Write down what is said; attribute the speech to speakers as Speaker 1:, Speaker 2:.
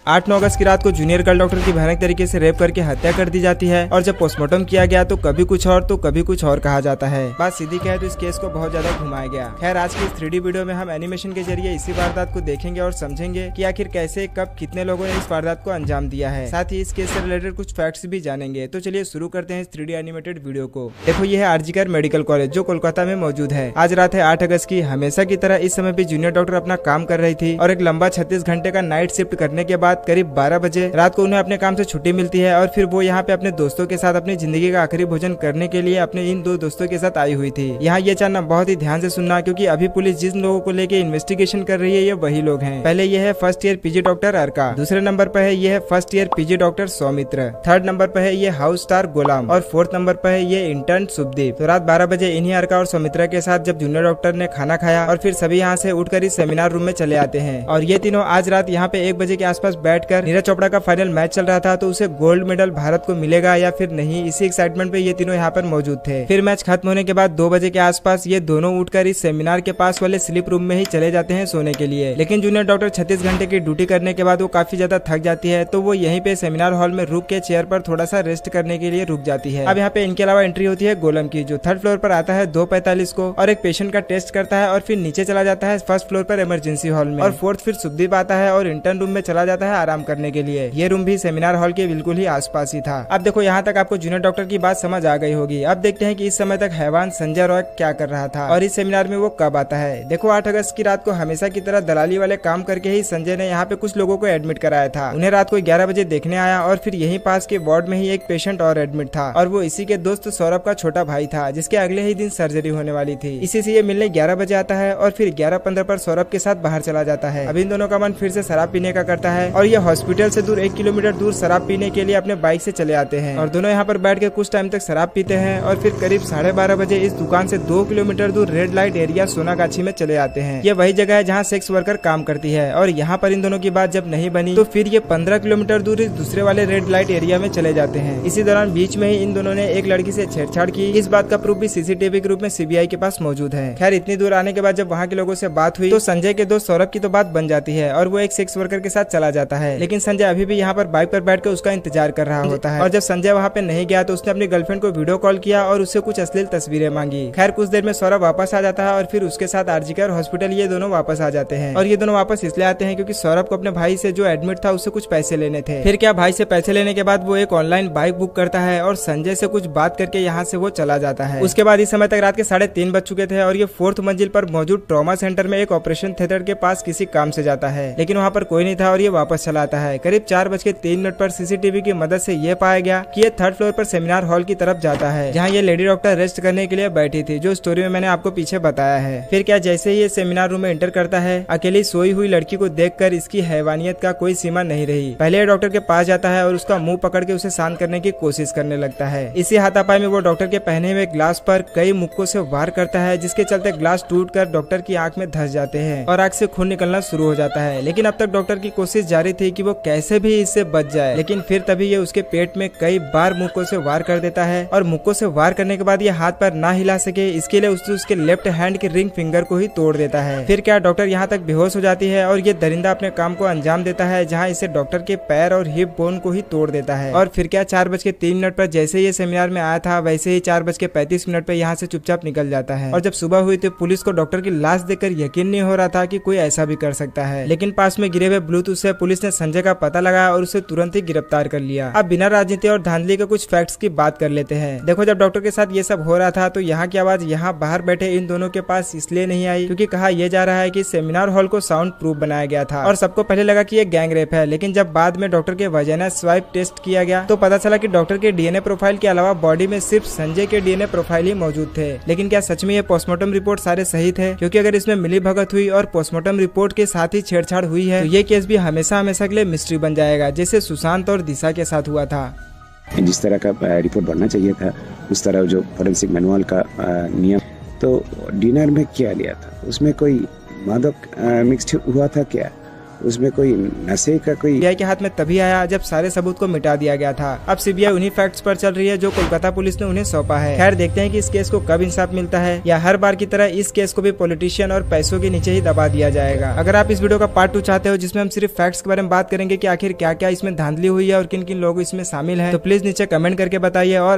Speaker 1: 8-9 अगस्त की रात को जूनियर गर्ल डॉक्टर की भयानक तरीके से रेप करके हत्या कर दी जाती है और जब पोस्टमार्टम किया गया तो कभी कुछ और तो कभी कुछ और कहा जाता है। बात सीधी कहे तो इस केस को बहुत ज्यादा घुमाया गया। खैर आज की इस 3D वीडियो में हम एनिमेशन के जरिए इसी वारदात को देखेंगे और समझेंगे कि आखिर कैसे कब कितने लोगों ने इस वारदात को अंजाम दिया है। साथ ही इस केस से रिलेटेड कुछ फैक्ट्स भी जानेंगे। तो चलिए शुरू करते हैं इस 3D एनिमेटेड वीडियो को। देखो ये है आरजीकर मेडिकल कॉलेज जो कोलकाता में मौजूद है। आज रात है 8 अगस्त की। हमेशा की तरह इस समय भी जूनियर डॉक्टर अपना काम कर रही थी और एक लंबा 36 घंटे का नाइट शिफ्ट करने के बाद करीब 12 बजे रात को उन्हें अपने काम से छुट्टी मिलती है और फिर वो यहाँ पे अपने दोस्तों के साथ अपनी जिंदगी का आखिरी भोजन करने के लिए अपने इन 2 दोस्तों के साथ आई हुई थी। यहाँ ये जानना बहुत ही ध्यान से सुनना क्योंकि अभी पुलिस जिन लोगों को लेके इन्वेस्टिगेशन कर रही है ये वही लोग हैं। पहले ये है first year PG doctor Arka, दूसरे नंबर पर है ये है first year PG doctor Soumitra, third नंबर पर है ये हाउस स्टार गुलाम और फोर्थ नंबर पर है ये इंटर्न शुभदीप। तो रात 12 बजे इन्हीं अर्का और सौमित्रा के साथ जब जूनियर डॉक्टर ने खाना खाया और फिर सभी यहाँ से उठकर इस सेमिनार रूम में चले आते हैं और ये तीनों आज रात यहाँ पे 1 बजे के आसपास बैठकर नीरज चोपड़ा का फाइनल मैच चल रहा था तो उसे गोल्ड मेडल भारत को मिलेगा या फिर नहीं, इसी एक्साइटमेंट पे ये तीनों यहाँ पर मौजूद थे। फिर मैच खत्म होने के बाद 2 बजे के आसपास ये दोनों उठकर इस सेमिनार के पास वाले स्लीप रूम में ही चले जाते हैं सोने के लिए। लेकिन जूनियर डॉक्टर 36 घंटे की ड्यूटी करने के बाद वो काफी ज्यादा थक जाती है तो वो यहीं पे सेमिनार हॉल में रुक के चेयर पर थोड़ा सा रेस्ट करने के लिए रुक जाती है। अब यहाँ पे इनके अलावा एंट्री होती है गोलम की जो 3rd फ्लोर पर आता है 2:45 को और एक पेशेंट का टेस्ट करता है और फिर नीचे चला जाता है 1st फ्लोर पर इमरजेंसी हॉल में और 4th फिर शुभदीप आता है और इंटर्न रूम में चला जाता है आराम करने के लिए। ये रूम भी सेमिनार हॉल के बिल्कुल ही आसपास ही था। अब देखो यहाँ तक आपको जूनियर डॉक्टर की बात समझ आ गई होगी। अब देखते हैं कि इस समय तक हैवान संजय रॉय क्या कर रहा था और इस सेमिनार में वो कब आता है। देखो 8 अगस्त की रात को हमेशा की तरह दलाली वाले काम करके ही संजय ने यहाँ पे कुछ लोगों को एडमिट कराया था। उन्हें रात को 11 बजे देखने आया और फिर यहीं पास के वार्ड में ही एक पेशेंट और एडमिट था और वो इसी के दोस्त सौरभ का छोटा भाई था जिसके अगले ही दिन सर्जरी होने वाली थी। इसी से ये मिलने 11 बजे आता है और फिर 11:15 पर सौरभ के साथ बाहर चला जाता है। अब इन दोनों का मन फिर से शराब पीने का करता है और ये हॉस्पिटल से दूर 1 किलोमीटर दूर शराब पीने के लिए अपने बाइक से चले आते हैं और दोनों यहाँ पर बैठ के कुछ टाइम तक शराब पीते हैं और फिर करीब 12:30 बजे इस दुकान से 2 किलोमीटर दूर रेड लाइट एरिया सोनागाछी में चले आते हैं। ये वही जगह है जहाँ सेक्स वर्कर काम करती है और यहाँ पर इन दोनों की बात जब नहीं बनी तो फिर ये 15 किलोमीटर दूर इस दूसरे वाले रेड लाइट एरिया में चले जाते हैं। इसी दौरान बीच में ही इन दोनों ने एक लड़की से छेड़छाड़ की। इस बात का प्रूफ भी सीसीटीवी के रूप में सीबीआई के पास मौजूद है। खैर इतनी दूर आने के बाद जब वहाँ के लोगों से बात हुई तो संजय के दोस्त सौरभ की तो बात बन जाती है और वो एक सेक्स वर्कर के साथ चला जाता है। लेकिन संजय अभी भी यहाँ पर बाइक पर बैठ कर उसका इंतजार कर रहा होता है और जब संजय वहाँ पे नहीं गया तो उसने अपनी गर्लफ्रेंड को वीडियो कॉल किया और उससे कुछ अश्लील तस्वीरें मांगी। खैर कुछ देर में सौरभ वापस आ जाता है और फिर उसके साथ आरजीकर हॉस्पिटल ये दोनों वापस आ जाते हैं और ये दोनों वापस इसलिए आते हैं क्योंकि सौरभ को अपने भाई से जो एडमिट था उससे कुछ पैसे लेने थे। फिर क्या भाई से पैसे लेने के बाद वो एक ऑनलाइन बाइक बुक करता है और संजय से कुछ बात करके यहाँ से वो चला जाता है। उसके बाद इस समय तक रात के 3:30 बज चुके थे और ये 4th मंजिल पर मौजूद ट्रॉमा सेंटर में एक ऑपरेशन थिएटर के पास किसी काम से जाता है लेकिन वहाँ पर कोई नहीं था और ये वापस चला आता है। करीब 4:03 पर सीसीटीवी की मदद से ये पाया गया कि ये 3rd फ्लोर पर सेमिनार हॉल की तरफ जाता है जहाँ ये लेडी डॉक्टर रेस्ट करने के लिए बैठी थी जो स्टोरी में मैंने आपको पीछे बताया है। फिर क्या जैसे ही ये सेमिनार रूम में एंटर करता है अकेली सोई हुई लड़की को देखकर इसकी हैवानियत का कोई सीमा नहीं रही। पहले डॉक्टर के पास जाता है और उसका मुंह पकड़ के उसे शांत करने की कोशिश करने लगता है। इसी हाथापाई में वो डॉक्टर के पहने हुए ग्लास पर कई मुक्कों से वार करता है जिसके चलते ग्लास टूटकर डॉक्टर की आंख में धंस जाते हैं और आंख से खून निकलना शुरू हो जाता है। लेकिन अब तक डॉक्टर की कोशिश जारी थी कि वो कैसे भी इससे बच जाए। लेकिन फिर तभी ये उसके पेट में कई बार मुक्कों से वार कर देता है और मुक्कों से वार करने के बाद ये हाथ पर ना हिला सके इसके लिए उसके लेफ्ट हैंड के रिंग फिंगर को ही तोड़ देता है। फिर क्या डॉक्टर यहाँ तक बेहोश हो जाती है और ये दरिंदा अपने काम को अंजाम देता है जहाँ इसे डॉक्टर के पैर और हिप बोन को ही तोड़ देता है। और फिर क्या 4:03 पर जैसे ये सेमिनार में आया था वैसे ही 4:35 पर यहाँ से चुपचाप निकल जाता है। और जब सुबह हुई तो पुलिस को डॉक्टर की लाश देखकर यकीन नहीं हो रहा था कि कोई ऐसा भी कर सकता है। लेकिन पास में गिरे हुए ब्लूटूथ से पुलिस ने संजय का पता लगाया और उसे तुरंत ही गिरफ्तार कर लिया। अब बिना राजनीति और धांधली के कुछ फैक्ट्स की बात कर लेते हैं। देखो जब डॉक्टर के साथ ये सब हो रहा था तो यहाँ की आवाज यहाँ बाहर बैठे इन दोनों के पास इसलिए नहीं आई क्योंकि कहा यह जा रहा है कि सेमिनार हॉल को साउंड प्रूफ बनाया गया था और सबको पहले लगा कि ये गैंग रेप है। लेकिन जब बाद में डॉक्टर के वजाइना स्वाइप टेस्ट किया गया तो पता चला कि डॉक्टर के डीएनए प्रोफाइल के अलावा बॉडी में सिर्फ संजय के डीएनए प्रोफाइल ही मौजूद थे। लेकिन क्या सच में ये पोस्टमार्टम रिपोर्ट सारे सही थे? क्योंकि अगर इसमें मिली भगत हुई और पोस्टमार्टम रिपोर्ट के साथ ही छेड़छाड़ हुई है तो ये केस भी हमेशा हमेशा के लिए मिस्ट्री बन जाएगा जैसे सुशांत और दिशा के साथ हुआ था।
Speaker 2: जिस तरह का रिपोर्ट बनना चाहिए था उस तरह जो फोरेंसिक मैनुअल का नियम, तो डिनर में क्या लिया था उसमें कोई मादक मिक्स्ड हुआ था क्या? उसमें कोई नशे का कोई
Speaker 1: सीबीआई के हाथ में तभी आया जब सारे सबूत को मिटा दिया गया था। अब सीबीआई उन्हीं फैक्ट्स पर चल रही है जो कोलकाता पुलिस ने उन्हें सौंपा है। खैर देखते हैं कि इस केस को कब इंसाफ मिलता है, या हर बार की तरह इस केस को भी पॉलिटिशियन और पैसों के नीचे ही दबा दिया जाएगा। अगर आप इस वीडियो का पार्ट 2 चाहते हो जिसमें हम सिर्फ फैक्ट्स के बारे में बात करेंगे कि आखिर क्या क्या इसमें धांधली हुई है और किन किन लोग इसमें शामिल हैं, तो प्लीज नीचे कमेंट करके बताइए। और